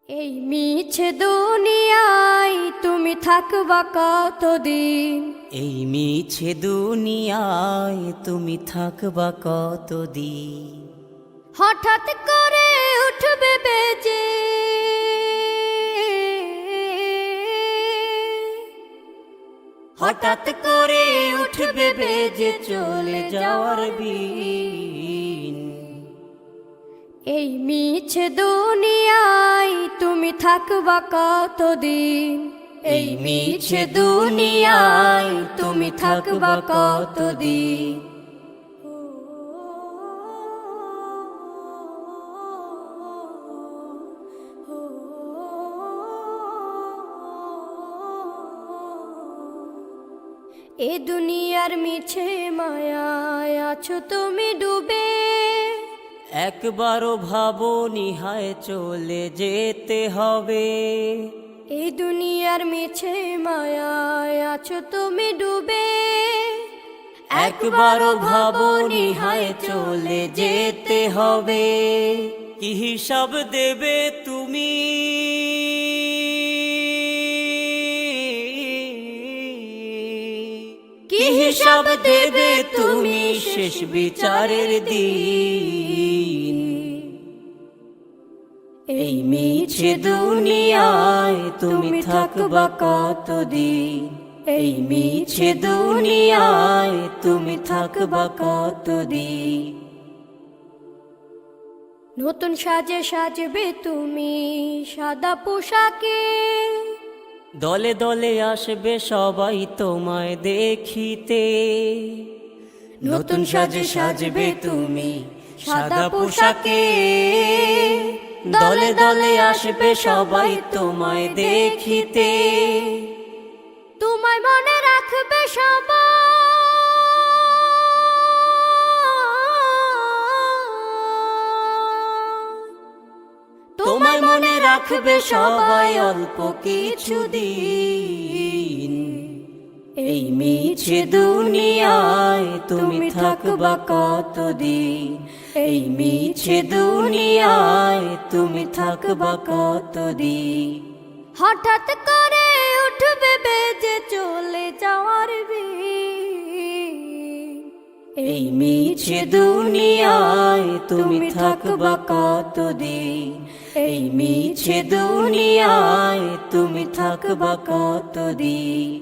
এই মিছে দুনিয়ায় তুমি থাকবা কতদিন? এই মিছে দুনিয়ায় তুমি থাকবা কতদিন? হঠাৎ করে উঠবে বেজে হঠাৎ করে উঠবে বেজে চলে যাওয়ার বিন। এই মিছে দুনিয়ায় তুমি থাকবা কতদিন? এই মিছে দুনিয়ায় তুমি থাকবা কতদিন? এ দুনিয়ার মিছে মায়ায় আছো তুমি ডুবে, একবারও ভাবো নিহায় চলে যেতে হবে। এই দুনিয়ার মিছে মায়ায় আছো তুমি ডুবে, একবারও ভাবো নিহায় চলে যেতে হবে। কি হিসাব দেবে তুমি? কি হিসাব দেবে তুমি শেষ বিচারের দিন? এই মিছে দুনিয়ায় তুমি থাকবা কতদিন? এই মিছে দুনিয়ায় তুমি থাকবা কতদিন? নতুন সাজে সাজবে তুমি সাদা পোশাকে, দলে দলে আসবে সবাই তোমায় দেখিতে। নতুন সাজে সাজবে তুমি সাদা পোশাকে, দলে দলে আসবে সবাই তোমায় দেখিতে। তোমায় মনে রাখবে সবাই, তোমায় মনে রাখবে সবাই অল্প কিছুদিন। এই মিছে দুনিয়ায় তুমি থাকবা কতদিন? এই মিছে দুনিয়ায় তুমি থাকবা কতদিন? হঠাৎ করে উঠবে বেজে চলে যাওয়ার বিন। এই মিছে দুনিয়ায় তুমি থাকবা কতদিন? এই মিছে দুনিয়ায় তুমি থাকবা কতদিন?